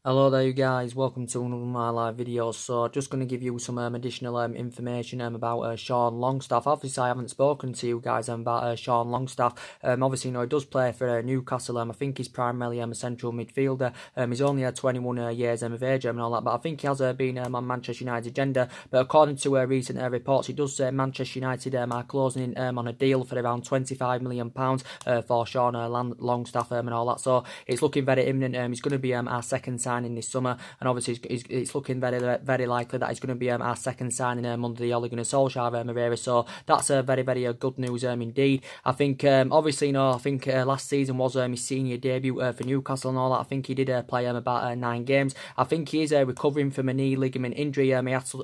Hello there you guys, welcome to another of my live videos. So just going to give you some additional information about Sean Longstaff. Obviously I haven't spoken to you guys about Sean Longstaff. Obviously he does play for Newcastle. I think he's primarily a central midfielder. He's only 21 years of age and all that, but I think he has been on Manchester United's agenda. But according to recent reports, it does say Manchester United are closing in on a deal for around £25 million for Sean Longstaff and all that. So it's looking very imminent. He's going to be our second signing this summer, and obviously it's looking very likely that it's going to be our second signing under the Ole Gunnar Solskjaer era. So that's very good news indeed. I think obviously I think last season was his senior debut for Newcastle and all that. I think he did play about 9 games. I think he is recovering from a knee ligament injury.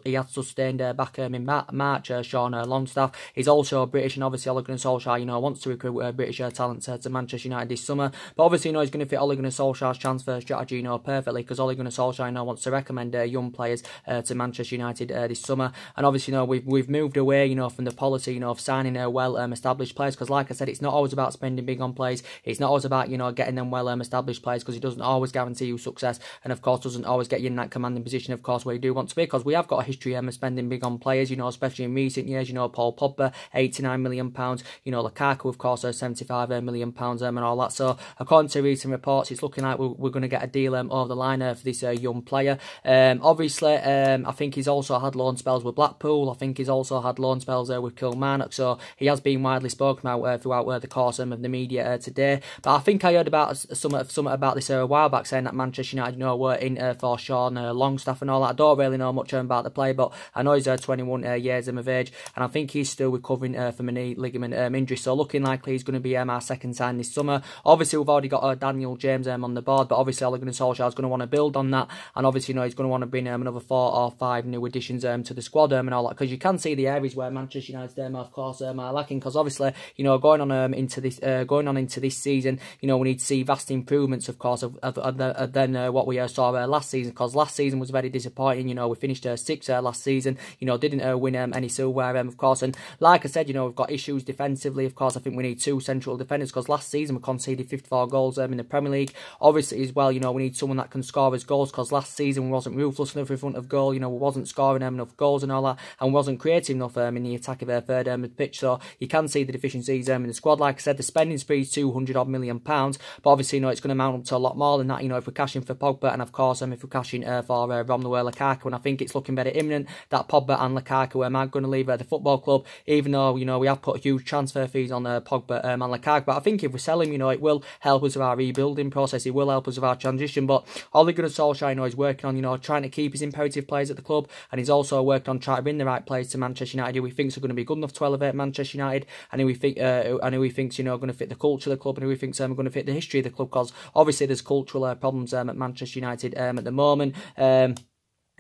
He had sustained back in March. Sean Longstaff. He's also British, and obviously Ole Gunnar Solskjaer wants to recruit British talent to Manchester United this summer. But obviously he's going to fit Ole Gunnar Solskjaer's transfer strategy perfectly, because Ole Gunnar Solskjaer wants to recommend young players to Manchester United this summer. And obviously we've moved away from the policy of signing well established players, because like I said, it's not always about spending big on players. It's not always about getting them well established players, because it doesn't always guarantee you success, and of course doesn't always get you in that commanding position, of course, where you do want to be, because we have got a history of spending big on players, especially in recent years. Paul Pogba, £89 million, Lukaku, of course, £75 million and all that. So according to recent reports, it's looking like we're going to get a deal over the line for this young player. Obviously I think he's also had loan spells with Blackpool. I think he's also had loan spells with Kilmarnock, so he has been widely spoken about throughout the course of the media today. But I think I heard about something about this a while back, saying that Manchester United were in for Sean Longstaff and all that. I don't really know much about the player, but I know he's 21 years of age, and I think he's still recovering from a knee ligament injury, so looking likely he's going to be our second sign this summer. Obviously we've already got Daniel James on the board, but obviously Ole Gunnar Solskjaer is going to want to build on that, and obviously he's going to want to bring another 4 or 5 new additions to the squad and all that, because you can see the areas where Manchester United of course are lacking, because obviously going on into this season, we need to see vast improvements, of course, than what we saw last season, because last season was very disappointing. We finished 6th last season, didn't win any silverware, of course, and like I said, we've got issues defensively. Of course, I think we need 2 central defenders, because last season we conceded 54 goals in the Premier League. Obviously as well, we need someone that can score as goals, because last season we wasn't ruthless enough in front of goal. We wasn't scoring enough goals and all that, and we wasn't creating enough in the attack of their third of the pitch. So you can see the deficiencies in the squad. Like I said, the spending spree is £200 million, but obviously it's going to amount up to a lot more than that. If we're cashing for Pogba, and of course if we're cashing for Romelu Lukaku, and I think it's looking very imminent that Pogba and Lukaku are going to leave the football club, even though we have put huge transfer fees on Pogba and Lukaku. But I think if we sell him, it will help us with our rebuilding process. It will help us with our transition. But Ole Gunnar Solskjaer is working on trying to keep his imperative players at the club, and he's also worked on trying to bring the right players to Manchester United who he thinks are going to be good enough to elevate Manchester United, and who he thinks going to fit the culture of the club, and who he thinks are going to fit the history of the club, because obviously there's cultural problems at Manchester United at the moment.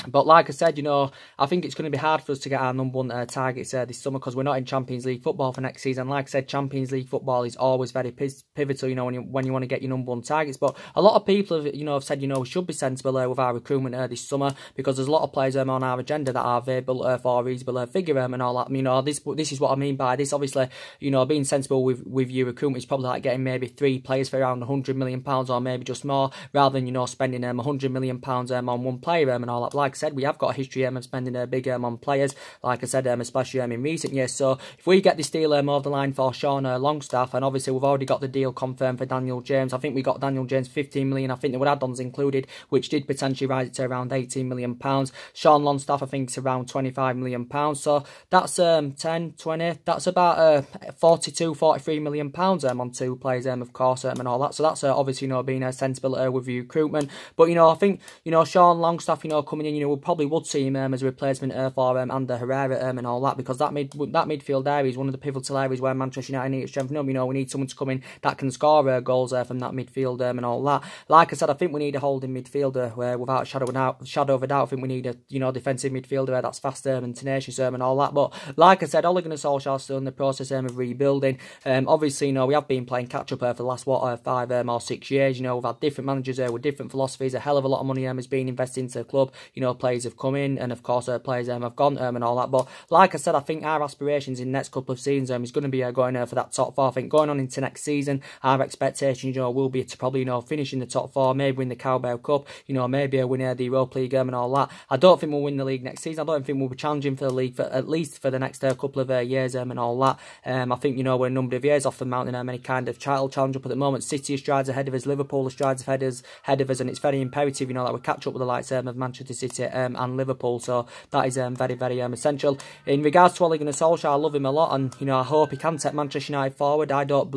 But like I said, I think it's going to be hard for us to get our #1 targets this summer, because we're not in Champions League football for next season. Like I said, Champions League football is always very pivotal, when you want to get your #1 targets. But a lot of people have said, we should be sensible with our recruitment this summer, because there's a lot of players on our agenda that are available for a reasonable figure and all that. This is what I mean by this. Obviously, being sensible with your recruitment is probably like getting maybe 3 players for around £100 million, or maybe just more, rather than spending £100 million on one player and all that. Like I said, we have got a history of spending big on players, like I said, especially in recent years. So if we get this deal over the line for Sean Longstaff, and obviously we've already got the deal confirmed for Daniel James. I think we got Daniel James 15 million. I think there were add-ons included, which did potentially rise it to around 18 million pounds. Sean Longstaff, I think, is around 25 million pounds. So that's 10, 20. That's about 42, 43 million pounds on 2 players, of course, and all that. So that's obviously being sensible with recruitment. But I think Sean Longstaff, coming in, we probably would see him as a replacement for Ander Herrera and all that, because that midfield area is one of the pivotal areas where Manchester United need to strengthen up. We need someone to come in that can score goals from that midfield and all that. Like I said, I think we need a holding midfielder without a shadow of a doubt. I think we need a defensive midfielder that's faster and tenacious and all that. But like I said, Ole Gunnar Solskjaer is still in the process of rebuilding. Obviously, we have been playing catch up for the last 5 or 6 years. We've had different managers with different philosophies. A hell of a lot of money has been invested into the club. players have come in, and of course players have gone and all that. But like I said, I think our aspirations in the next couple of seasons is going to be going for that top 4. I think going on into next season, our expectations, will be to probably, finish in the top 4, maybe win the Carabao Cup, maybe win the Europa League and all that. I don't think we'll win the league next season. I don't think we'll be challenging for the league for at least for the next couple of years and all that. I think, we're a number of years off the mountain any kind of title challenge up at the moment. City are strides ahead of us, Liverpool are strides ahead of us, and it's very imperative, that we catch up with the likes of Manchester City and Liverpool. So that is very, very essential. In regards to Ole Gunnar Solskjaer, I love him a lot, and I hope he can take Manchester United forward. I don't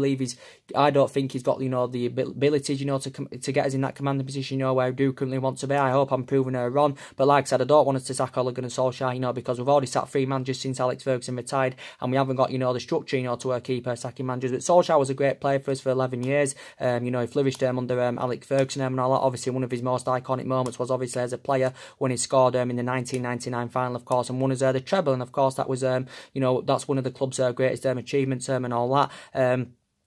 think he's got the ability to get us in that commanding position where I do currently want to be. I hope I'm proving her wrong, but like I said, I don't want us to sack Ole Gunnar Solskjaer, because we've already sacked 3 managers since Alex Ferguson retired, and we haven't got the structure to keep sacking managers. But Solskjaer was a great player for us for 11 years. He flourished under Alex Ferguson and all that. Obviously, one of his most iconic moments was obviously as a player when he scored in the 1999 final, of course, and won us the treble. And of course, that was that's one of the club's greatest achievements and all that.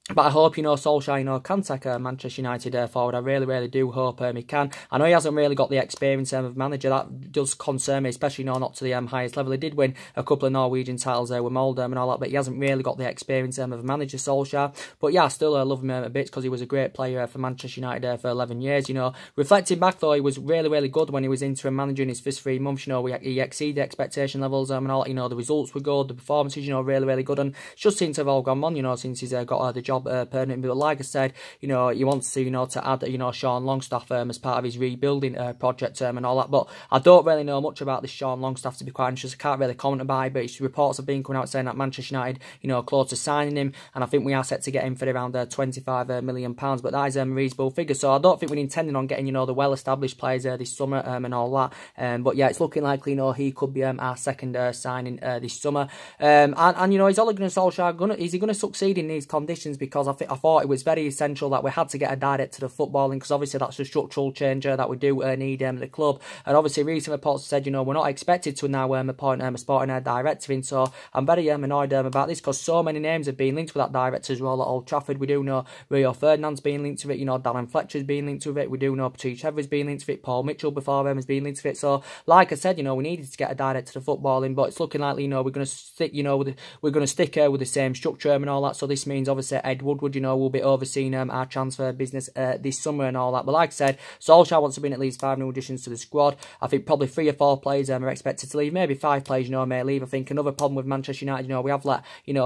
But I hope, Solskjaer, can take Manchester United forward. I really, really do hope he can. I know he hasn't really got the experience of manager. That does concern me, especially not to the highest level. He did win a couple of Norwegian titles with Molde and all that, but he hasn't really got the experience of manager, Solskjaer. But yeah, I still love him a bit because he was a great player for Manchester United for 11 years. Reflecting back, though, he was really, really good when he was interim manager in his first 3 months. He exceeded expectation levels and all. The results were good, the performances, really, really good. And it just seems to have all gone on, since he's got the job permanently. But like I said, you want to add Sean Longstaff as part of his rebuilding project and all that. But I don't really know much about this Sean Longstaff, to be quite honest. I can't really comment about it, but it's reports have been coming out saying that Manchester United close to signing him, and I think we are set to get him for around £25 million, but that is a reasonable figure. So I don't think we're intending on getting the well-established players this summer and all that. But yeah, it's looking likely he could be our second signing this summer. And is Ole Gunnar Solskjaer is he going to succeed in these conditions? Because I thought it was very essential that we had to get a director to footballing, because obviously that's a structural change that we do need at the club. And obviously recent reports said, we're not expected to now appoint a sporting director in. So I'm very annoyed about this, because so many names have been linked with that director as well at Old Trafford. We do know Rio Ferdinand's been linked to it, Darren Fletcher's been linked to it, we do know Patrice Evra's been linked to it, Paul Mitchell before him has been linked to it. So like I said, we needed to get a director to footballing, but it's looking like we're going to stick we're going to stick with the same structure and all that. So this means obviously Ed Woodward will be overseeing our transfer business this summer and all that. But like I said, Solskjaer wants to bring at least 5 new additions to the squad. I think probably 3 or 4 players are expected to leave, maybe 5 players may leave. I think another problem with Manchester United, we have let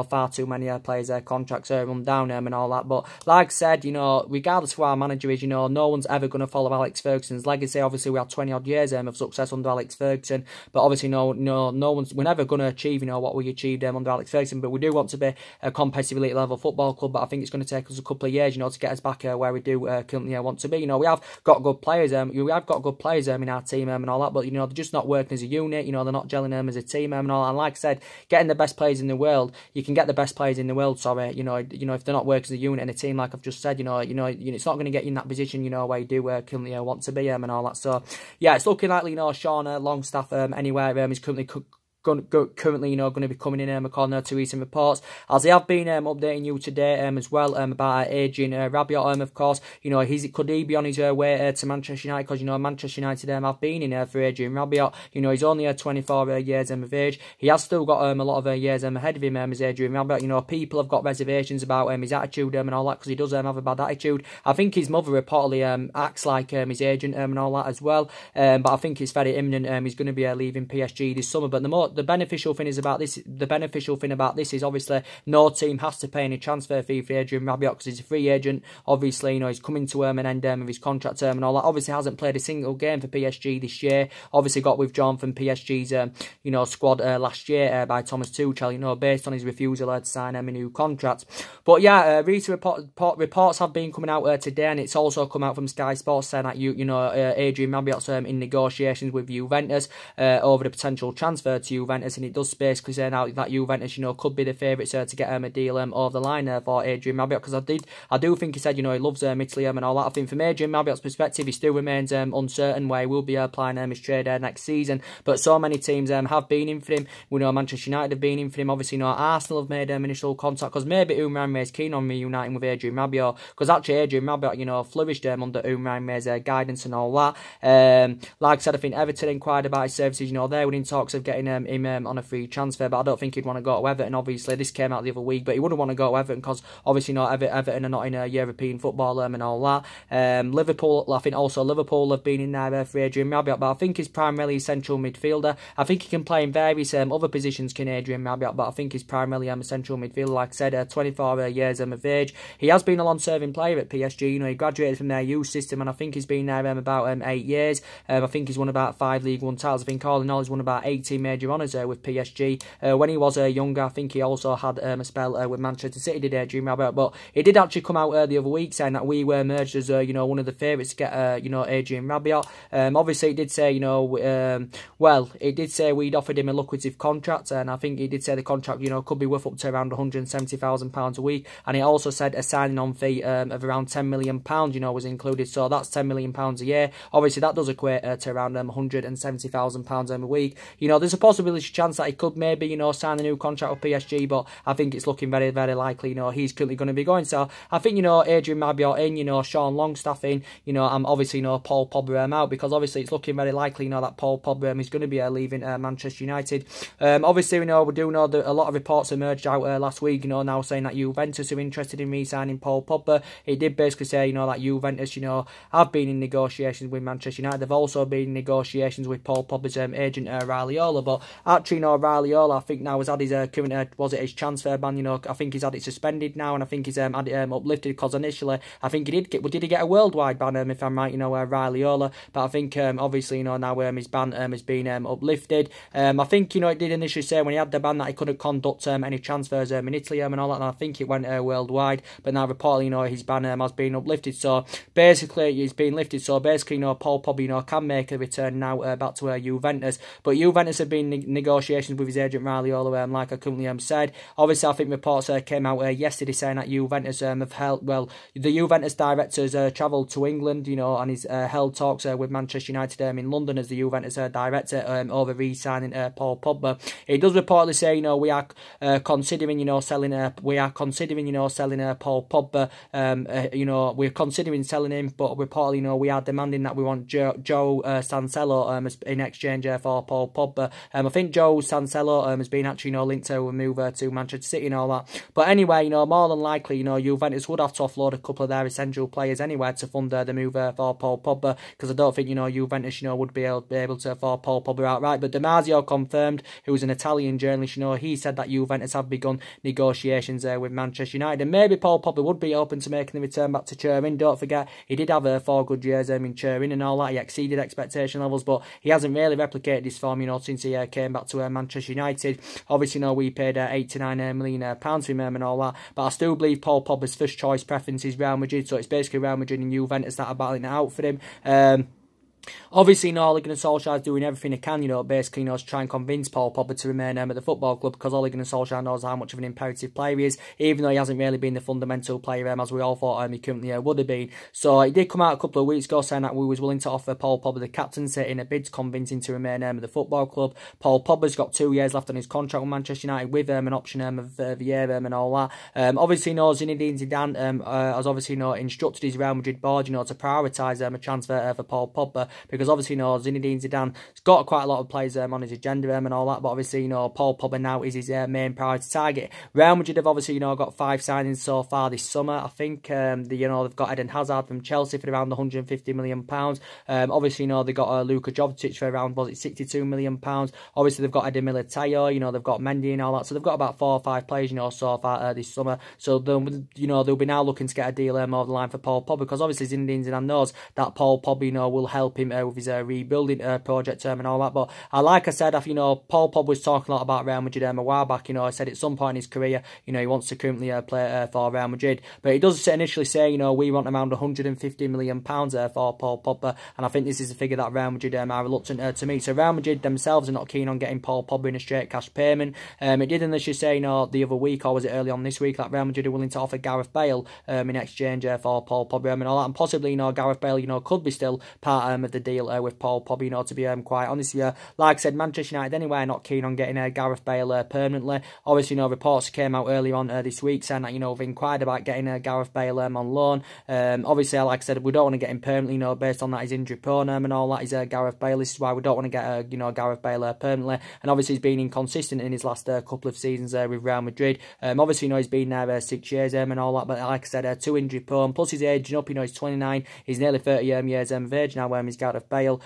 far too many players contracts run down and all that. But like I said, regardless of who our manager is, no one's ever going to follow Alex Ferguson's legacy. Obviously we had 20 odd years of success under Alex Ferguson, but obviously we're never going to achieve what we achieved under Alex Ferguson. But we do want to be a competitive elite level football club, but I think it's going to take us a couple of years to get us back where we do currently want to be. We have got good players, we have got good players in our team and all that, but they're just not working as a unit. They're not gelling as a team and all that. And like I said, getting the best players in the world, you can get the best players in the world. Sorry, if they're not working as a unit in a team, like I've just said, it's not going to get you in that position, where you do currently want to be and all that. So yeah, it's looking likely, Sean Longstaff anywhere is currently going to be coming in according to recent reports, as they have been updating you today as well about Adrian Rabiot. Of course, could he be on his way to Manchester United? Because Manchester United have been in for Adrian Rabiot. He's only 24 years of age. He has still got a lot of years ahead of him as Adrian Rabiot. People have got reservations about his attitude and all that, because he does have a bad attitude. I think his mother reportedly acts like his agent and all that as well. But I think it's very imminent. He's going to be leaving PSG this summer. But the beneficial thing about this is obviously no team has to pay any transfer fee for Adrian Rabiot, because he's a free agent. Obviously, he's coming to an end of his contract term and all that. Obviously, hasn't played a single game for PSG this year. Obviously, got withdrawn from PSG's squad last year by Thomas Tuchel. Based on his refusal to sign a new contract. But yeah, recent reports have been coming out today, and it's also come out from Sky Sports saying that Adrian Rabiot's in negotiations with Juventus over the potential transfer to Juventus, and it does basically say now that Juventus, you know, could be the favourites to get a deal over the line for Adrian Rabiot, because I do think he said, you know, he loves Italy and all that. I think from Adrian Rabiot's perspective, he still remains uncertain where he will be applying his trade next season. But so many teams have been in for him. We know Manchester United have been in for him. Obviously, you know, Arsenal have made initial contact, because maybe Unai is keen on reuniting with Adrian Rabiot, because actually Adrian Rabiot, you know, flourished under Unai's guidance and all that. Like I said, I think Everton inquired about his services. You know, they were in talks of getting him on a free transfer, but I don't think he'd want to go to Everton. Obviously, this came out the other week, but he wouldn't want to go to Everton because obviously, you know, Everton are not in European football and all that. Liverpool, I think also Liverpool have been in there for Adrian Rabiot, but I think he's primarily a central midfielder. I think he can play in various other positions, can Adrian Rabiot, but I think he's primarily a central midfielder. Like I said, 24 years of age. He has been a long-serving player at PSG. You know, he graduated from their youth system, and I think he's been there about 8 years. I think he's won about 5 League One titles. I think all in all, he's won about 18 major honours with PSG. When he was younger, I think he also had a spell with Manchester City, did Adrian Rabiot, but he did actually come out the other week saying that we were merged as you know, one of the favourites to get you know, Adrian Rabiot. Obviously, it did say, you know, well, it did say we'd offered him a lucrative contract, and I think he did say the contract, you know, could be worth up to around £170,000 a week, and he also said a signing on fee of around £10 million, you know, was included, so that's £10 million a year. Obviously, that does equate to around £170,000 a week. You know, there's a possibility chance that he could maybe, you know, sign a new contract with PSG, but I think it's looking very, very likely, you know, he's currently going to be going. So I think, you know, Adrian Rabiot in, you know, Sean Longstaff in, you know, I'm obviously, you know, Paul Pogba out, because obviously it's looking very likely, you know, that Paul Pogba is going to be leaving Manchester United. Obviously, we do know that a lot of reports emerged out last week, you know, now saying that Juventus are interested in re-signing Paul Pogba. It did basically say, you know, that Juventus, you know, have been in negotiations with Manchester United. They've also been in negotiations with Paul Pogba's agent, Rabiot, but actually, you know, Rabiot, I think now has had his current, was it his transfer ban, you know, I think he's had it suspended now, and I think he's had it uplifted, because initially, I think he did he get a worldwide ban, if I'm right, you know, Rabiot, but I think, obviously, you know, now his ban has been uplifted. I think, you know, it did initially say when he had the ban that he couldn't conduct any transfers in Italy and all that, and I think it went worldwide, but now reportedly, you know, his ban has been uplifted, so basically, he's been lifted, so basically, you know, Paul Pogba, you know, can make a return now back to Juventus, but Juventus have been in negotiations with his agent Rabiot, like I currently said. Obviously, I think reports came out yesterday saying that Juventus have held, well, the Juventus directors travelled to England, you know, and he's held talks with Manchester United in London as the Juventus director over re-signing Paul Pogba. He does reportedly say, you know, we are considering, you know, selling Paul Pogba. You know, we're considering selling him, but reportedly, you know, we are demanding that we want Joe Cancelo in exchange for Paul Pogba. I think Joe Cancelo has been actually, you know, linked to a move to Manchester City and all that. But anyway, you know, more than likely, you know, Juventus would have to offload a couple of their essential players anyway to fund the move for Paul Pogba, because I don't think, you know, Juventus, you know, would be able to afford Paul Pogba outright. But Damasio confirmed, who was an Italian journalist, you know, he said that Juventus have begun negotiations with Manchester United, and maybe Paul Pogba would be open to making the return back to Turin. Don't forget, he did have 4 good years in Turin and all that. He exceeded expectation levels, but he hasn't really replicated his form, you know, since he came back to Manchester United. Obviously, you know, we paid £8 to £9 million for him and all that, but I still believe Paul Pogba's first choice preference is Real Madrid, so it's basically Real Madrid and Juventus that are battling it out for him. Obviously, you know, Ole Gunnar Solskjaer is doing everything he can, you know, basically, you know, to try and convince Paul Pogba to remain at the football club, because Ole Gunnar Solskjaer knows how much of an imperative player he is, even though he hasn't really been the fundamental player as we all thought he currently would have been. So, it did come out a couple of weeks ago saying that we was willing to offer Paul Pogba the captaincy in a bid to convince him to remain at the football club. Paul Pogba's got 2 years left on his contract with Manchester United with an option of the year and all that. Obviously, you know, Zinedine Zidane has obviously, you know, instructed his Real Madrid board, you know, to prioritise a transfer for Paul Pogba, because obviously, you know, Zinedine Zidane's got quite a lot of players on his agenda and all that, but obviously, you know, Paul Pogba now is his main priority target. Real Madrid have obviously, you know, got 5 signings so far this summer. I think, you know, they've got Eden Hazard from Chelsea for around £150 million. Obviously, you know, they got Luka Jovic for around, was it £62 million. Obviously, they've got Eden Militao, you know, they've got Mendy and all that, so they've got about 4 or 5 players, you know, so far this summer. So, they'll be now looking to get a deal over the line for Paul Pogba, because obviously Zinedine Zidane knows that Paul Pogba, you know, will help him with his rebuilding project and all that. But like I said, Paul Pogba was talking a lot about Real Madrid a while back. I said at some point in his career, he wants to currently play for Real Madrid. But he does initially say, we want around £150 million for Paul Pogba, and I think this is a figure that Real Madrid are reluctant to meet. So Real Madrid themselves are not keen on getting Paul Pogba in a straight cash payment. It did initially say, the other week, or was it early on this week, that Real Madrid are willing to offer Gareth Bale in exchange for Paul Pogba and all that, and possibly, Gareth Bale, could be still part of the deal with Paul Pogba, to be quite honest here. Like I said, Manchester United anyway are not keen on getting Gareth Bale permanently. Obviously, reports came out earlier on this week saying that, we've inquired about getting Gareth Bale on loan. Obviously, like I said, we don't want to get him permanently, based on that he's injury prone and all that. He's Gareth Bale. This is why we don't want to get, Gareth Bale permanently. And obviously, he's been inconsistent in his last couple of seasons with Real Madrid. Obviously, he's been there 6 years and all that. But like I said, too injury prone. Plus, he's aging up. He's 29. He's nearly 30 years of age now. He's Gareth Bale.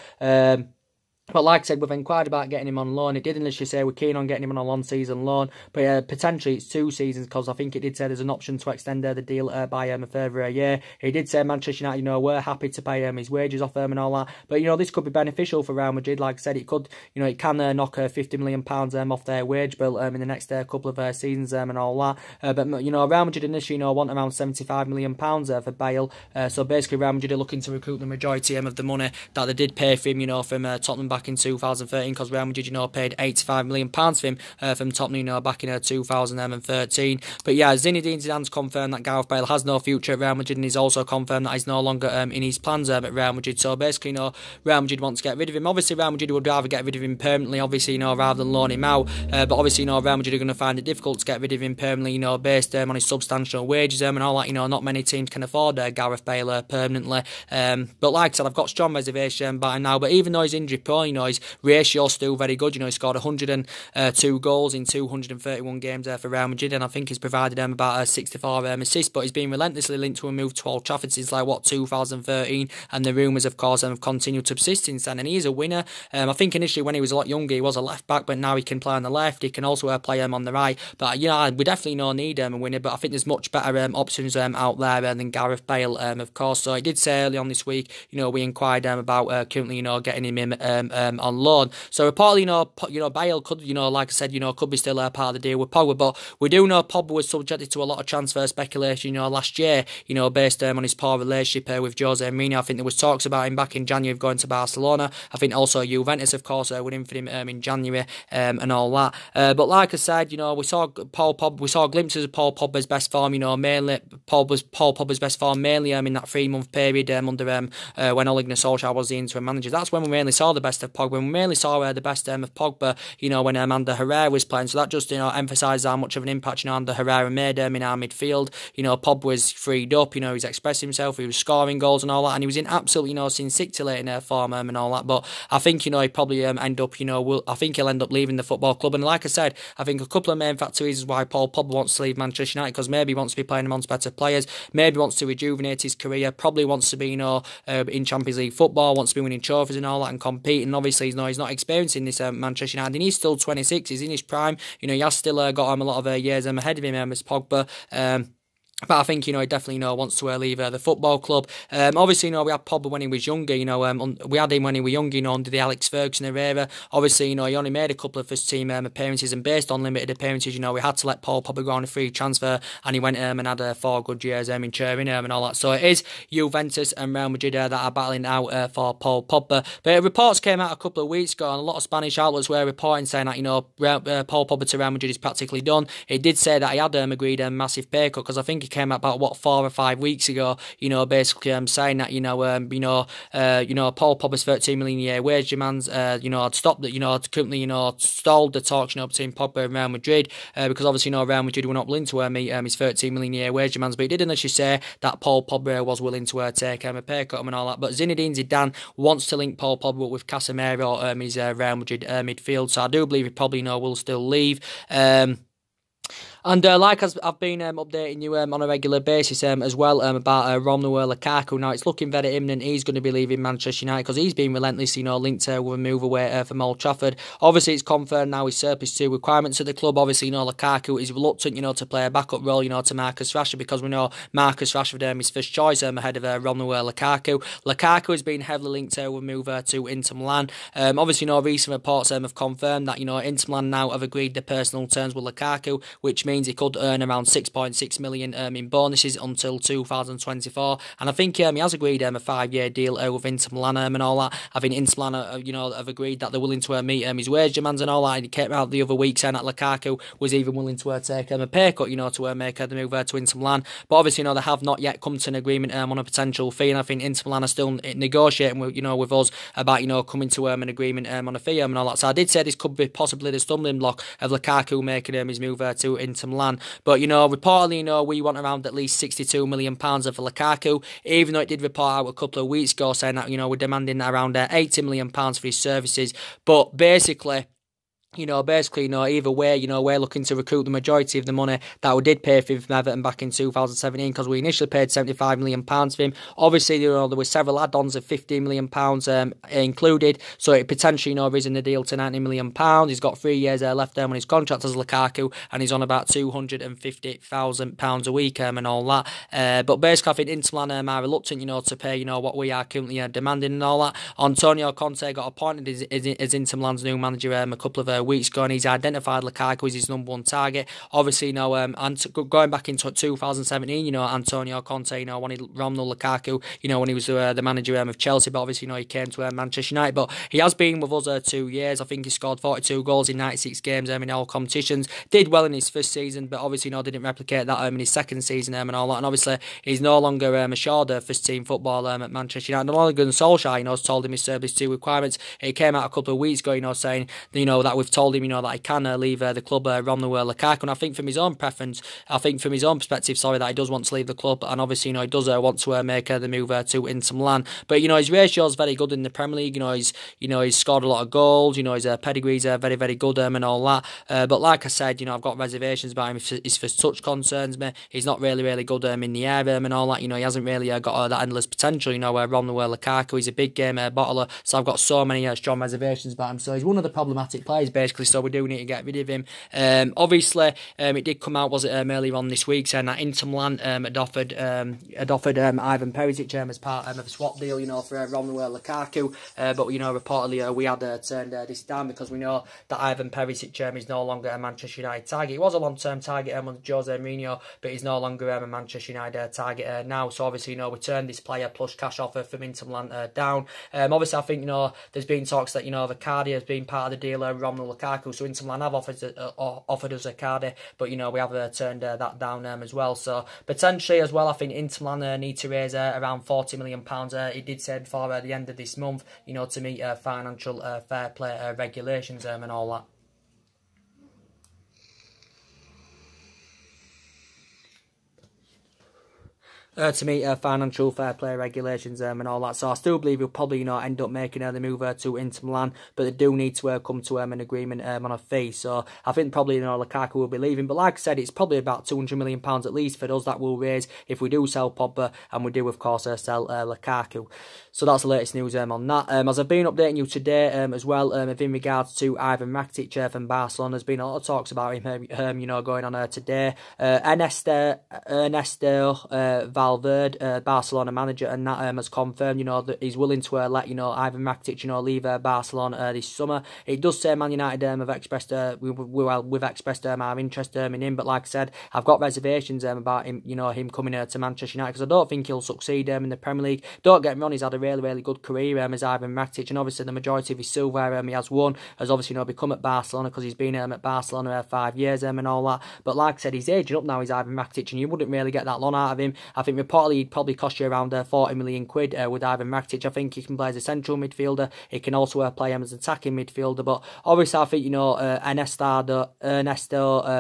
But like I said, we've inquired about getting him on loan. It did initially say we're keen on getting him on a one-season loan, but potentially it's 2 seasons, because I think it did say there's an option to extend the deal by a further year. He did say Manchester United, we're happy to pay his wages off and all that. But, this could be beneficial for Real Madrid. Like I said, it could, it can knock £50 million off their wage bill in the next couple of seasons and all that. But, Real Madrid initially, want around £75 million for Bale. So basically, Real Madrid are looking to recoup the majority of the money that they did pay for him, from Tottenham back in 2013, because Real Madrid, paid £85 million for him from Tottenham, back in 2013. But yeah, Zinedine Zidane's confirmed that Gareth Bale has no future at Real Madrid, and he's also confirmed that he's no longer in his plans at Real Madrid. So basically, Real Madrid wants to get rid of him. Obviously, Real Madrid would rather get rid of him permanently, obviously, rather than loan him out. But obviously, Real Madrid are going to find it difficult to get rid of him permanently, based on his substantial wages and all that. Not many teams can afford Gareth Bale permanently. But like I said, I've got strong reservation about him now. But even though he's injury prone, his ratio's still very good. He scored 102 goals in 231 games for Real Madrid, and I think he's provided them about 64 assists. But he's been relentlessly linked to a move to Old Trafford since 2013, and the rumours, of course, have continued to persist since then. And he is a winner. I think initially when he was a lot younger, he was a left back, but now he can play on the left. He can also play on the right. But we definitely need a winner. But I think there's much better options out there than Gareth Bale, of course. So I did say early on this week, we inquired about currently, getting him in on loan. So reportedly, Bale could, like I said, could be still part of the deal with Pogba. But we do know Pogba was subjected to a lot of transfer speculation, last year, based on his poor relationship with Jose Mourinho. I think there was talks about him back in January of going to Barcelona. I think also Juventus, of course, were in for him in January and all that. But like I said, we saw glimpses of Paul Pogba's best form, mainly Paul Pogba's best form mainly in that 3-month period under when Ole Gunnar Solskjaer was the interim manager. That's when we mainly saw the best of Pogba. We mainly saw the best of Pogba, when Ander Herrera was playing. So that just, emphasised how much of an impact, Ander Herrera made in our midfield. Pogba was freed up, he was expressing himself, he was scoring goals and all that, and he was in absolutely, scintillating form and all that. But I think, he probably end up, I think he'll end up leaving the football club. And like I said, I think a couple of main factors is why Paul Pogba wants to leave Manchester United, because maybe he wants to be playing amongst better players, maybe wants to rejuvenate his career, probably wants to be, in Champions League football, wants to be winning trophies and all that and competing. Obviously, he's not experiencing this Manchester United, and he's still 26, he's in his prime, he has still got a lot of years ahead of him, as Pogba. But I think, he definitely, wants to leave the football club. Obviously, we had Pogba when he was younger, we had him when he was younger, under the Alex Ferguson era. Obviously, he only made a couple of first team appearances, and based on limited appearances, we had to let Paul Pogba go on a free transfer, and he went and had 4 good years in Turin and all that. So it is Juventus and Real Madrid that are battling out for Paul Pogba. But reports came out a couple of weeks ago, and a lot of Spanish outlets were reporting saying that, Paul Pogba to Real Madrid is practically done. It did say that he had agreed a massive pay cut, because I think he came out about 4 or 5 weeks ago, basically saying that Paul Pogba's 13 million a year wage demands, had stopped that, had currently, stalled the talks, between Pogba and Real Madrid, because obviously, Real Madrid were not willing to meet his 13 million a year wage demands. But he did initially say that Paul Pogba was willing to take a pay cut and all that. But Zinedine Zidane wants to link Paul Pogba with Casemiro, his Real Madrid midfield. So I do believe he probably will still leave. And like I've been updating you on a regular basis as well about Romelu Lukaku. Now it's looking very imminent he's going to be leaving Manchester United because he's been relentless, linked with a move away from Old Trafford. Obviously it's confirmed now his surplus to requirements at the club. Obviously, Lukaku is reluctant, to play a backup role, to Marcus Rashford, because we know Marcus Rashford is first choice ahead of Romelu Lukaku. Lukaku has been heavily linked with a move to Inter Milan. Obviously, recent reports have confirmed that, Inter Milan now have agreed the personal terms with Lukaku, which means he could earn around 6.6 million in bonuses until 2024. And I think he has agreed a 5-year deal with Inter Milan and all that. I think Inter Milan, have agreed that they're willing to meet his wage demands and all that. And he came out the other week saying that Lukaku was even willing to take a pay cut, to make the move to Inter Milan. But obviously, they have not yet come to an agreement on a potential fee. And I think Inter Milan are still negotiating with, with us about, coming to an agreement on a fee and all that. So I did say this could be possibly the stumbling block of Lukaku making his move to Inter Milan. But, reportedly, we want around at least £62 million for Lukaku, even though it did report out a couple of weeks ago saying that, we're demanding around £80 million for his services. But basically, either way, we're looking to recoup the majority of the money that we did pay for him from Everton back in 2017, because we initially paid £75 million for him. Obviously, there were several add-ons of £15 million included, so it potentially, risen the deal to £90 million. He's got 3 years left on his contract as Lukaku, and he's on about £250,000 a week and all that. But basically, I think Inter Milan are reluctant, to pay, what we are currently demanding and all that. Antonio Conte got appointed as Inter Milan's new manager a couple of weeks ago, and he's identified Lukaku as his number one target. Obviously, going back into 2017, Antonio Conte, wanted Romelu Lukaku, when he was the manager of Chelsea, but obviously, he came to Manchester United. But he has been with us 2 years. I think he scored 42 goals in 96 games in all competitions. Did well in his first season, but obviously, didn't replicate that in his second season and all that. And obviously, he's no longer assured first team football at Manchester United. And Ole Gunnar Solskjaer, has told him his service to requirements. It came out a couple of weeks ago, saying, that we've told him, that he can leave the club, Romelu Lukaku. And I think from his own preference, that he does want to leave the club. And obviously, he does want to make the move to Inter Milan. But, his ratio is very good in the Premier League. He's scored a lot of goals. His pedigree's very, very good and all that. But like I said, I've got reservations about him. His first touch concerns me. He's not really, really good in the air and all that. He hasn't really got that endless potential, where Romelu Lukaku, he's a big game bottler. So I've got so many strong reservations about him. So he's one of the problematic players, basically. So we do need to get rid of him. Obviously, it did come out, earlier on this week, saying that Inter Milan had offered Ivan Perisic as part of a swap deal, for Romelu Lukaku. But reportedly we had turned this down, because we know that Ivan Perisic is no longer a Manchester United target. He was a long-term target under Jose Mourinho, but he's no longer a Manchester United target now. So obviously, we turned this player plus cash offer from Inter Milan down. Obviously, I think there's been talks that Icardi has been part of the deal, Romelu Lukaku. So Inter Milan have offered us Icardi, but we have turned that down as well. So potentially as well, I think Inter Milan need to raise around £40 million. It did say before the end of this month, to meet financial fair play regulations and all that. To meet financial fair play regulations and all that. So I still believe he'll probably end up making the move to Inter Milan, but they do need to come to an agreement on a fee. So I think probably Lukaku will be leaving. But like I said, it's probably about £200 million at least for us that we'll raise if we do sell Pogba, and we do of course sell Lukaku. So that's the latest news on that. As I've been updating you today as well, in regards to Ivan Rakitic from Barcelona, there's been a lot of talks about him, going on today. Ernesto Valverde, Barcelona manager, and that has confirmed, that he's willing to let Ivan Rakitic, leave Barcelona this summer. It does say Man United have expressed we've expressed our interest in him, but like I said, I've got reservations about him, him coming to Manchester United, because I don't think he'll succeed in the Premier League. Don't get me wrong, he's had a really, really good career as Ivan Rakitic, and obviously the majority of his silverware he has won has obviously become at Barcelona, because he's been at Barcelona 5 years and all that. But like I said, he's aging up now, he's Ivan Rakitic, and you wouldn't really get that long out of him. I think think reportedly he'd probably cost you around 40 million quid with Ivan Rakitic. I think he can play as a central midfielder. He can also play him as an attacking midfielder. But obviously, I think, you know, Ernesto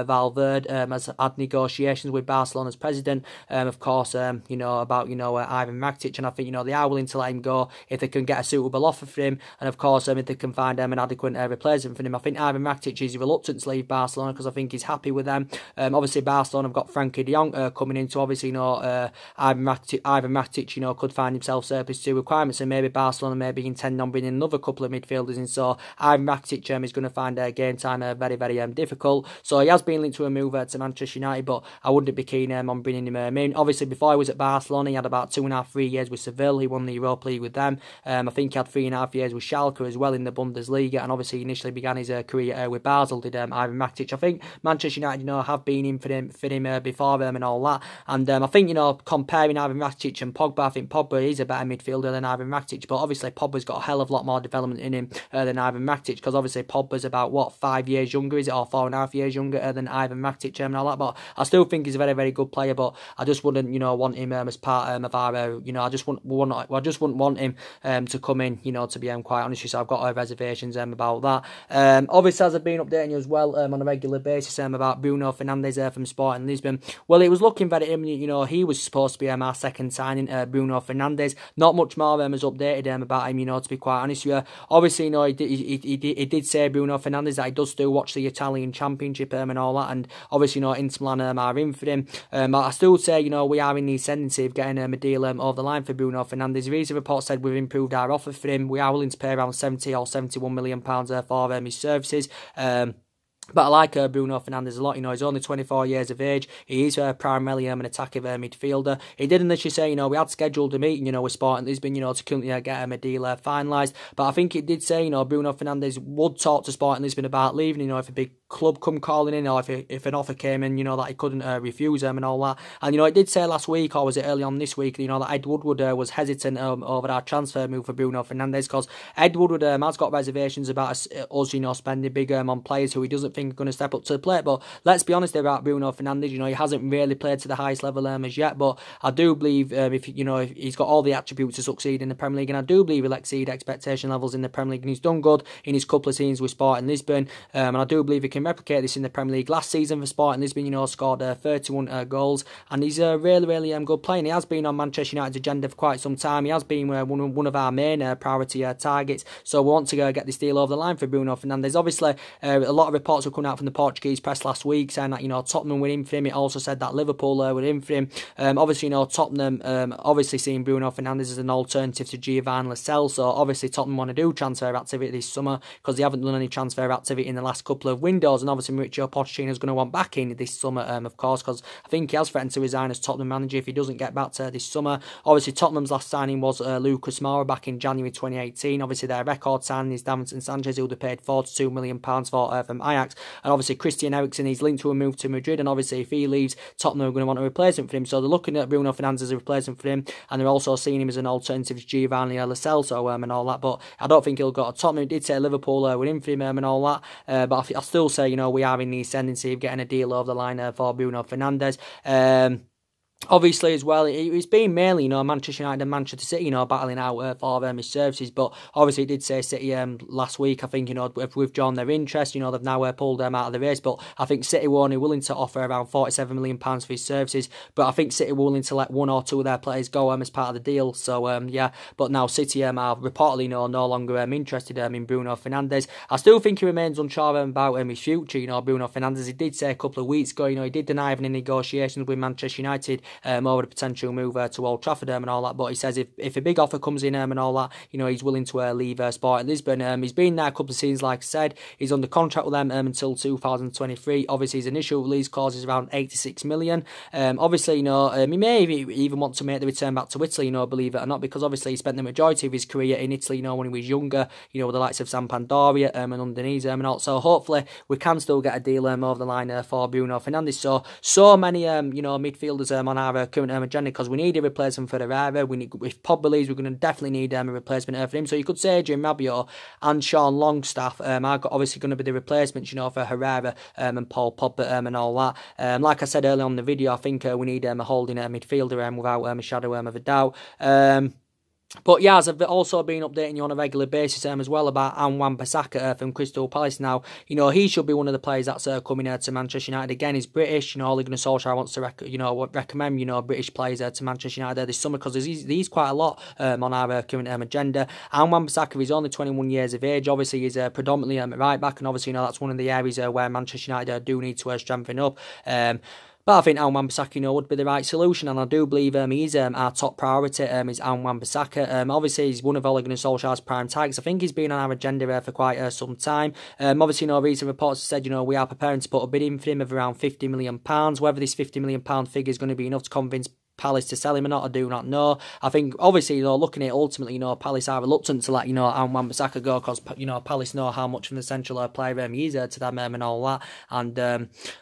Valverde has had negotiations with Barcelona's president, of course, you know, about, you know, Ivan Rakitic, and I think, you know, they are willing to let him go if they can get a suitable offer for him, and of course, if they can find an adequate replacement for him. I think Ivan Rakitic is reluctant to leave Barcelona because I think he's happy with them. Obviously, Barcelona have got Frankie de Jong coming in, so obviously, you know, Ivan Rakitic, you know, could find himself surplus to requirements, and maybe Barcelona may be intending on bringing another couple of midfielders in, so Ivan Rakitic is going to find game time very, very difficult. So he has been linked to a move to Manchester United, but I wouldn't be keen on bringing him in. Obviously, before he was at Barcelona, he had about 2.5, 3 years with Seville. He won the Europa League with them. I think he had 3.5 years with Schalke as well in the Bundesliga, and obviously he initially began his career with Basel, did Ivan Rakitic. I think Manchester United, you know, have been in for him before and all that, and I think, you know, comparing Ivan Rakitic and Pogba, I think Pogba is a better midfielder than Ivan Rakitic, but obviously Pogba's got a hell of a lot more development in him than Ivan Rakitic, because obviously Pogba's about, what, 5 years younger, is it, or 4.5 years younger than Ivan Rakitic and all that, but I still think he's a very, very good player, but I just wouldn't, you know, want him as part of our, you know, I just wouldn't want him to come in, you know, to be quite honest with you, so I've got reservations about that. Obviously, as I've been updating you as well on a regular basis about Bruno Fernandes from Sporting Lisbon, well, it was looking very imminent, you know, he was supposed to be our second signing, Bruno Fernandes. Not much more was updated about him, you know, to be quite honest with you. Obviously, you know, he did say, Bruno Fernandes, that he does still watch the Italian Championship and all that, and obviously, you know, Inter Milan are in for him. I still say, you know, we are in the ascendancy of getting a deal over the line for Bruno Fernandes. The report said we've improved our offer for him. We are willing to pay around 70 or 71 million pounds for his services. But I like Bruno Fernandes a lot. You know, he's only 24 years of age. He is primarily an attacking midfielder. He did initially say, you know, we had scheduled a meeting, you know, with Sporting Lisbon, you know, to get a deal finalised. But I think it did say, you know, Bruno Fernandes would talk to Sporting Lisbon about leaving, you know, if a big club come calling in, or if an offer came in, you know, that he couldn't refuse them and all that. And, you know, it did say last week, or was it early on this week, you know, that Ed Woodward was hesitant over our transfer move for Bruno Fernandes, because Ed Woodward has got reservations about us, you know, spending big on players who he doesn't think are going to step up to the plate. But let's be honest about Bruno Fernandes, you know, he hasn't really played to the highest level as yet, but I do believe if he's got all the attributes to succeed in the Premier League, and I do believe he'll exceed expectation levels in the Premier League, and he's done good in his couple of seasons with Sporting Lisbon, and I do believe he can replicate this in the Premier League. Last season for Sporting Lisbon, you know, scored 31 goals, and he's a really, really good player, and he has been on Manchester United's agenda for quite some time. He has been one of our main priority targets, so we want to get this deal over the line for Bruno Fernandes. Obviously, a lot of reports were coming out from the Portuguese press last week saying that, you know, Tottenham were in for him. It also said that Liverpool were in for him. Obviously, you know, Tottenham obviously seeing Bruno Fernandes as an alternative to Giovanni Lo Celso, so obviously Tottenham want to do transfer activity this summer, because they haven't done any transfer activity in the last couple of windows, and obviously Mauricio Pochettino is going to want back in this summer, of course, because I think he has threatened to resign as Tottenham manager if he doesn't get back to this summer. Obviously, Tottenham's last signing was Lucas Moura back in January 2018. Obviously, their record signing is Davinson Sanchez, who they paid £42 million for from Ajax, and obviously Christian Eriksen, he's linked to a move to Madrid, and obviously if he leaves, Tottenham are going to want a replacement for him, so they're looking at Bruno Fernandes as a replacement for him, and they're also seeing him as an alternative to Giovanni Lo Celso and all that, but I don't think he'll go to Tottenham. He did say Liverpool were in for him and all that, but I still say, you know, we are in the ascendancy of getting a deal over the line for Bruno Fernandes. Obviously, as well, it's been mainly, you know, Manchester United and Manchester City, you know, battling out for his services. But obviously, it did say City last week, I think, you know, have withdrawn their interest. You know, they've now pulled them out of the race. But I think City were only willing to offer around £47 million for his services. But I think City were willing to let one or two of their players go as part of the deal. So, yeah. But now City are reportedly, you know, no longer interested in Bruno Fernandes. I still think he remains unsure about his future, you know, Bruno Fernandes. He did say a couple of weeks ago, you know, he did deny having any negotiations with Manchester United over the potential move to Old Trafford and all that, but he says if a big offer comes in and all that, you know, he's willing to leave Sporting Lisbon. He's been there a couple of seasons, like I said. He's under contract with them until 2023. Obviously, his initial release clause is around 86 million. Obviously, you know, he may even want to make the return back to Italy, you know, believe it or not, because obviously he spent the majority of his career in Italy, you know, when he was younger, you know, with the likes of Sampdoria and underneath and also hopefully we can still get a deal over the line for Bruno Fernandes. So many, you know, midfielders on on our current agenda, because we need a replacement for Herrera. If Pogba leaves, we're going to definitely need a replacement for him. So you could say Adrian, Rabiot and Sean Longstaff are obviously going to be the replacements, you know, for Herrera and Paul Pogba and all that. Like I said earlier on in the video, I think we need a holding midfielder without a shadow of a doubt. But yeah, as I've also been updating you on a regular basis as well about Wan-Bissaka from Crystal Palace now, you know, he should be one of the players that's coming to Manchester United. Again, he's British, you know, Ole Gunnar Solskjaer wants to recommend, you know, British players to Manchester United this summer, because there's quite a lot on our current agenda. And Wan-Bissaka is only 21 years of age. Obviously, he's predominantly right back, and obviously, you know, that's one of the areas where Manchester United do need to strengthen up. But I think Wan-Bissaka, you know, would be the right solution, and I do believe he's our top priority is Wan-Bissaka. Obviously, he's one of Ole Gunnar Solskjaer's prime targets. I think he's been on our agenda for quite some time. Obviously, you know, recent reports have said, you know, we are preparing to put a bid in for him of around £50 million. Whether this £50 million figure is going to be enough to convince Palace to sell him or not, I do not know. I think, obviously, you know, looking at it ultimately, you know, Palace are reluctant to let, you know, Wan-Bissaka go, because, you know, Palace know how much of an essential player he is to them and all that. And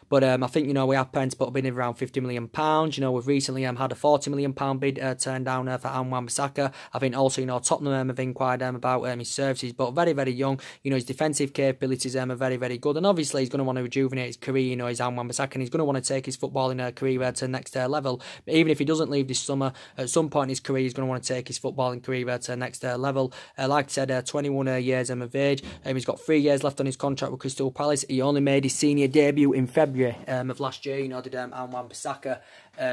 but I think, you know, we are planning to put a bid of around £50 million. You know, we've recently had a £40 million bid turned down for Wan-Bissaka. I think also, you know, Tottenham have inquired about his services, but very, very young. You know, his defensive capabilities are very, very good, and obviously he's going to want to rejuvenate his career. You know, he's Wan-Bissaka, and he's going to want to take his footballing career to the next level. But even if he doesn't leave this summer, at some point in his career, he's going to want to take his footballing career to the next level. Like I said, 21 years of age. He's got 3 years left on his contract with Crystal Palace. He only made his senior debut in February of last year. You know, did Wan-Bissaka.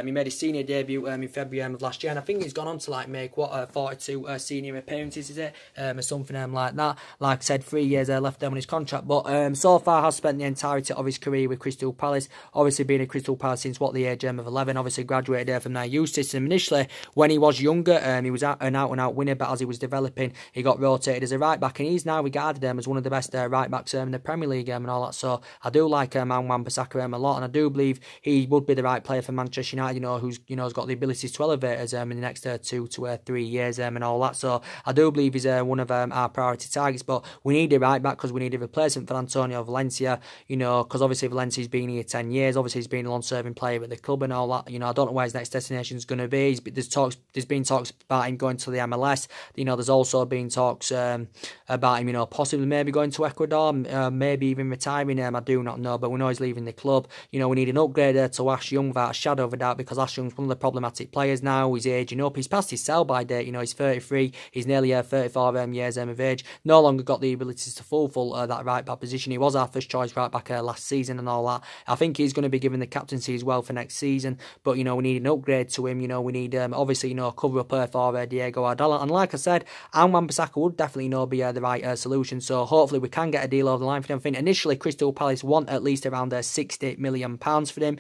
He made his senior debut in February of last year, and I think he's gone on to like make 42 senior appearances, is it, or something like that. Like I said, 3 years left on his contract, but so far has spent the entirety of his career with Crystal Palace. Obviously, been at Crystal Palace since the age of 11. Obviously, graduated from their youth system. Initially, when he was younger, he was an out-and-out winner, but as he was developing, he got rotated as a right back, and he's now regarded as one of the best right backs in the Premier League and all that. So I do like Wan-Bissaka a lot, and I do believe he would be the right player for Manchester United, you know, who's, you know, has got the abilities to elevate us in the next 2 to 3 years and all that. So I do believe he's one of our priority targets, but we need a right back because we need a replacement for Antonio Valencia, you know, because obviously Valencia's been here 10 years. Obviously, he's been a long-serving player at the club and all that. You know, I don't know where his next destination is going to be. There's been talks about him going to the MLS. You know, there's also been talks about him, you know, possibly maybe going to Ecuador, maybe even retiring. I do not know, but we know he's leaving the club. You know, we need an upgrade to Ash Young without a shadow of a doubt, because Ash Young's one of the problematic players now. He's aging up. He's past his sell-by date. You know, he's 33. He's nearly 34 years of age. No longer got the abilities to fulfill that right-back position. He was our first choice right-back last season and all that. I think he's going to be given the captaincy as well for next season, but, you know, we need an upgrade to him. You know, we need, obviously, you know, a cover-up for Diego Ardala. And like I said, Wan-Bissaka would definitely, you know, be the right solution. So hopefully we can get a deal over the line for him. I think initially Crystal Palace want at least around £60 million for him.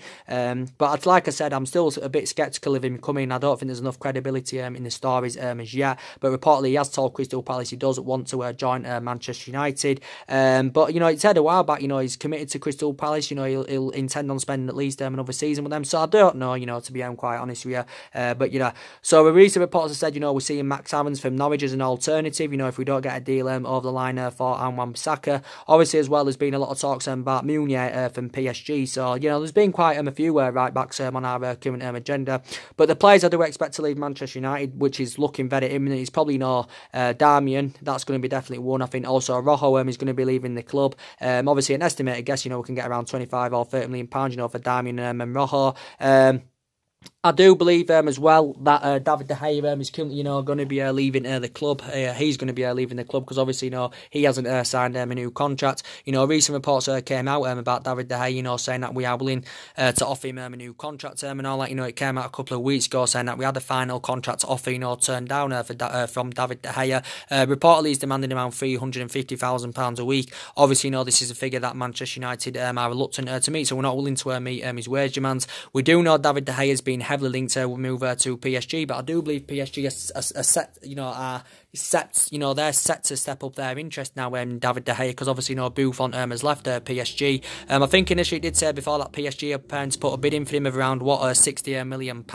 But like I said, I'm still a bit sceptical of him coming. I don't think there's enough credibility in the stories as yet. But reportedly, he has told Crystal Palace he does want to join Manchester United. But, you know, he said a while back, you know, he's committed to Crystal Palace. You know, he'll intend on spending at least another season with them. So I don't know, you know, to be quite honest with you. But, you know, so a recent reports have said, you know, we're seeing Max Evans from Norwich as an alternative, you know, if we don't get a deal over the line for Wan-Bissaka. Obviously, as well, there's been a lot of talks about Meunier from PSG. So, you know, there's been quite a few right-backs on our current agenda. But the players I do expect to leave Manchester United, which is looking very imminent, is probably, you know, Darmian. That's going to be definitely one. I think also Rojo is going to be leaving the club. Obviously, an estimated guess, you know, we can get around £25 or £30 million, you know, for Darmian and Rojo. I do believe as well that David De Gea is, you know, going to be leaving the club. He's going to be leaving the club because obviously, you know, he hasn't signed a new contract. You know, recent reports came out about David De Gea, you know, saying that we are willing to offer him a new contract and all that. You know, it came out a couple of weeks ago saying that we had a final contract offer, you know, turned down from David De Gea. Reportedly, he's demanding around £350,000 a week. Obviously, you know, this is a figure that Manchester United are reluctant to meet, so we're not willing to meet his wage demands. We do know David De Gea has been heavily linked to move to PSG, but I do believe PSG are set, you know, are sets, they're set to step up their interest now in David De Gea, because obviously, Buffon has left PSG. I think initially it did say before that PSG are preparing to put a bid in for him of around, £60 million.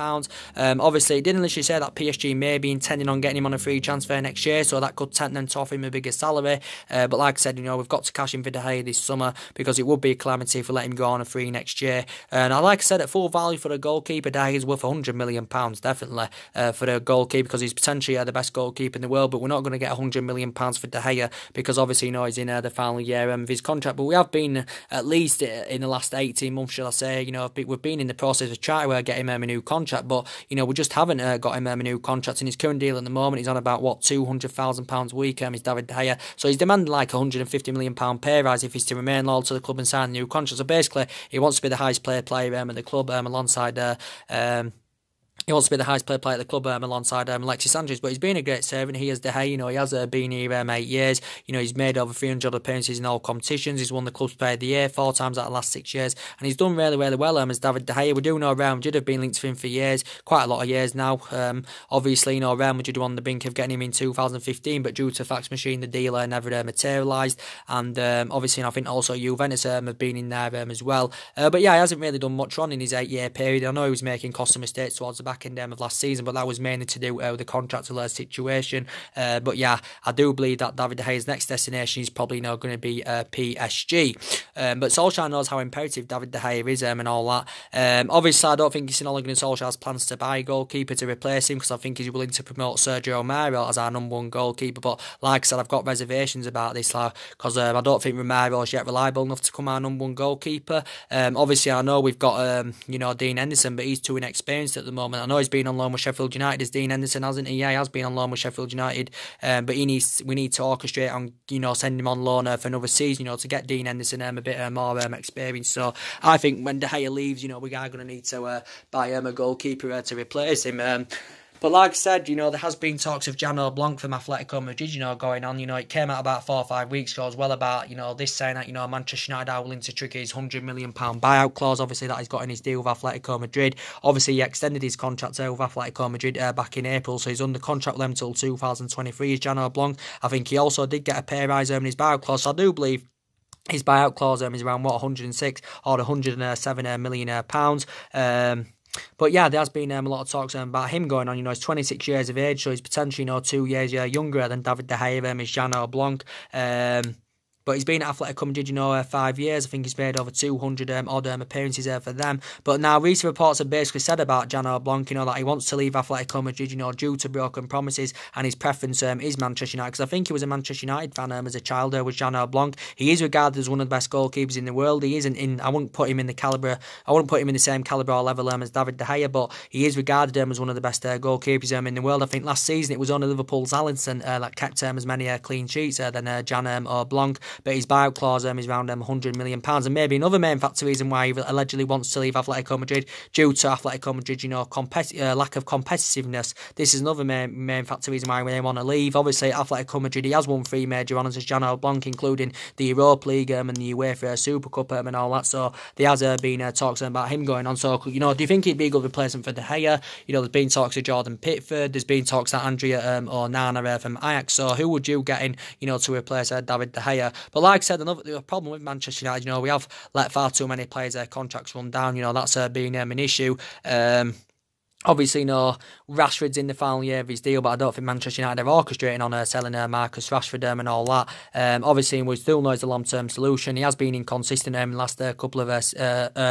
Obviously, it didn't initially say that PSG may be intending on getting him on a free transfer next year, so that could tempt them to offer him a bigger salary. But like I said, we've got to cash in for De Gea this summer, because it would be a calamity if we let him go on a free next year. And like I said, at full value for the goalkeeper, De Gea is worth £100 million, definitely, for the goalkeeper, because he's potentially the best goalkeeper in the world. But we're not going to get £100 million for De Gea, because obviously, he's in the final year of his contract. But we have been, at least in the last 18 months, shall I say, we've been in the process of trying to get him a new contract, but we just haven't got him a new contract. In his current deal at the moment, he's on about £200,000 a week. He's David De Gea, so he's demanding like £150 million pay rise if he's to remain loyal to the club and sign a new contract. So basically, he wants to be the highest paid player at the club, alongside he wants to be the highest paid player at the club, alongside Alexis Sanchez. But he's been a great servant. He has De Gea, he has been here 8 years. He's made over 300 appearances in all competitions. He's won the club's player of the year 4 times out of the last 6 years, and he's done really, really well as David De Gea. We do know Real Madrid have been linked to him for years, quite a lot of years now. Obviously, Real Madrid were on the brink of getting him in 2015, but due to fax machine, the deal never materialised. And obviously, I think also Juventus have been in there as well. But yeah, he hasn't really done much wrong in his 8-year period. I know he was making costly mistakes towards the back end of last season, but that was mainly to do with the contractual situation. But yeah, I do believe that David De Gea's next destination is probably going to be PSG. But Solskjaer knows how imperative David De Gea is and all that. Obviously, I don't think it's in Ole Gunnar Solskjaer's plans to buy a goalkeeper to replace him, because I think he's willing to promote Sergio Romero as our #1 goalkeeper. But like I said, I've got reservations about this, because I don't think Romero is yet reliable enough to come our #1 goalkeeper. Obviously, I know we've got Dean Henderson, but he's too inexperienced at the moment. I know he's been on loan with Sheffield United as Dean Henderson, hasn't he? Yeah, he has been on loan with Sheffield United, but we need to orchestrate on send him on loan for another season, to get Dean Henderson a bit more experience. So I think when De Gea leaves, we are going to need to buy a goalkeeper to replace him. But like I said, there has been talks of Johnathan Blanc from Atletico Madrid, going on. It came out about 4 or 5 weeks ago as well about, this saying that, Manchester United are willing to trigger his £100 million buyout clause, obviously, that he's got in his deal with Atletico Madrid. Obviously, he extended his contract with Atletico Madrid back in April, so he's under contract with them until 2023, is Johnathan Blanc. I think he also did get a pay rise in his buyout clause, so I do believe his buyout clause is around, 106 or 107 million pounds. But yeah, there has been a lot of talks about him going on. He's 26 years of age, so he's potentially 2 years younger than David De Gea, is Johnathan Blanc. But he's been at Atletico Madrid, 5 years. I think he's made over 200 odd appearances for them. But now recent reports have basically said about Johnathan Blanc, that he wants to leave Atletico Madrid, due to broken promises, and his preference is Manchester United. Because I think he was a Manchester United fan as a child. Was Johnathan Blanc. He is regarded as one of the best goalkeepers in the world. He isn't in. I wouldn't put him in the same calibre or level as David De Gea, but he is regarded as one of the best goalkeepers in the world. I think last season it was only Liverpool's Alisson that kept as many clean sheets than Jan or Blanc. But his buyout clause is around £100 million. And maybe another main factor reason why he allegedly wants to leave Atletico Madrid, due to Atletico Madrid, lack of competitiveness. This is another main factor reason why they want to leave. Obviously, Atletico Madrid, he has won 3 major honours as Johnathan Blanc, including the Europa League and the UEFA Super Cup and all that. So there has been talks about him going on. So, do you think he'd be a good replacement for De Gea? There's been talks of Jordan Pickford. There's been talks that Andrea Onana from Ajax. So who would you get in, to replace David De Gea? But like I said, another problem with Manchester United, we have let far too many players' contracts run down. That's been an issue. Obviously, Rashford's in the final year of his deal, but I don't think Manchester United are orchestrating on selling Marcus Rashford and all that. Obviously, we still know it's a long-term solution. He has been inconsistent in the last couple of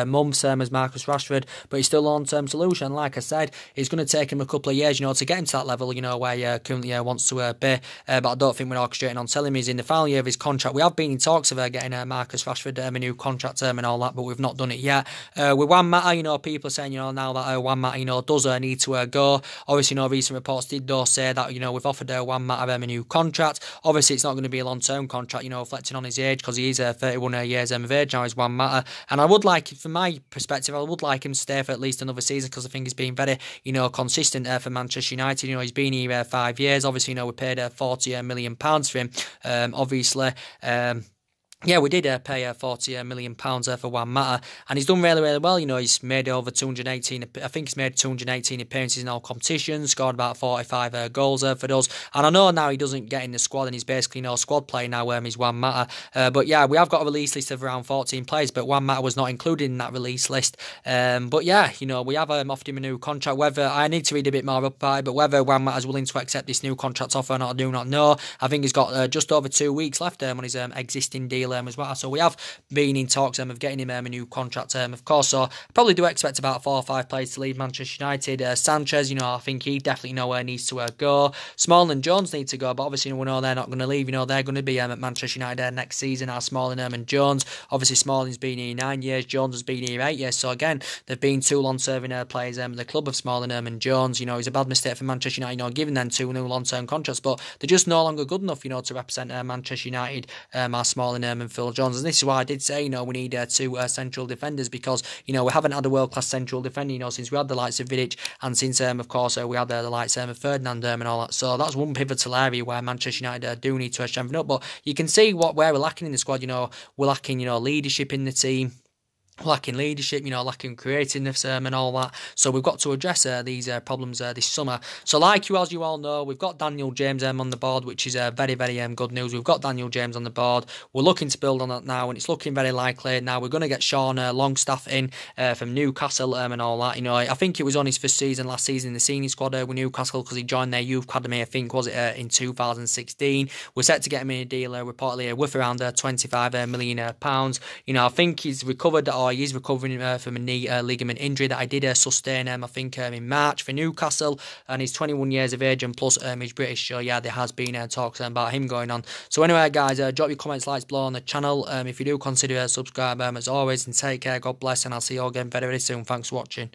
months as Marcus Rashford, but he's still a long-term solution. Like I said, it's going to take him a couple of years, to get him to that level, where he currently wants to be. But I don't think we're orchestrating on selling him. He's in the final year of his contract. We have been in talks of getting Marcus Rashford a new contract and all that, but we've not done it yet. With Juan Mata, people are saying, now that Juan Mata, does need to go. Obviously, recent reports did say that, we've offered Juan Mata a new contract. Obviously, it's not going to be a long-term contract, reflecting on his age, because he is 31 years of age now, is Juan Mata. And I would like, from my perspective, I would like him to stay for at least another season, because I think he's been very, consistent for Manchester United. He's been here 5 years. Obviously, we paid £40 million for him. Obviously, Yeah, we did pay £40 million for Juan Mata, and he's done really, really well. You know, he's made over 218. I think he's made 218 appearances in all competitions, scored about 45 goals for us. And I know now he doesn't get in the squad, and he's basically no squad player now. He's Juan Mata. But yeah, we have got a release list of around 14 players, but Juan Mata was not included in that release list. But yeah, you know, we have offered him a new contract. Whether I need to read a bit more up about it, but whether Juan Mata is willing to accept this new contract offer or not, I do not know. I think he's got just over 2 weeks left on his existing deal as well. So we have been in talks of getting him a new contract of course. So I probably do expect about 4 or 5 players to leave Manchester United. Sanchez, you know, I think he definitely needs to go. Smalling and Jones need to go, but obviously we know they're not going to leave. You know, they're going to be at Manchester United next season. Are Smalling and Jones. Obviously Smalling's been here 9 years, Jones has been here 8 years. So again, they've been 2 long-serving players at the club of Smalling and Jones. You know, it's a bad mistake for Manchester United, you know, giving them 2 new long-term contracts, but they're just no longer good enough, you know, to represent Manchester United. Are Smalling and Phil Jones. And this is why I did say, you know, we need 2 central defenders, because, you know, we haven't had a world-class central defender, you know, since we had the likes of Vidic, and since, of course, we had the likes of Ferdinand and all that. So that's one pivotal area where Manchester United do need to strengthen up. But you can see where we're lacking in the squad. You know, we're lacking, you know, leadership in the team. Lacking leadership, you know, lacking creativeness and all that. So we've got to address these problems this summer. So like as you all know, we've got Daniel James on the board, which is very, very good news. We've got Daniel James on the board. We're looking to build on that now, and it's looking very likely. Now we're going to get Sean Longstaff in from Newcastle and all that. You know, I think it was on his first season last season in the senior squad with Newcastle, because he joined their youth academy, I think, was it in 2016. We're set to get him in a deal reportedly worth around £25 million. You know, I think he's recovered, or he is recovering from a knee ligament injury that I did sustain I think in March for Newcastle, and he's 21 years of age, and plus he's British, so yeah, there has been talks about him going on. So anyway guys, drop your comments, likes below on the channel if you do consider subscribe as always, and take care, God bless, and I'll see you all again very, very soon. Thanks for watching.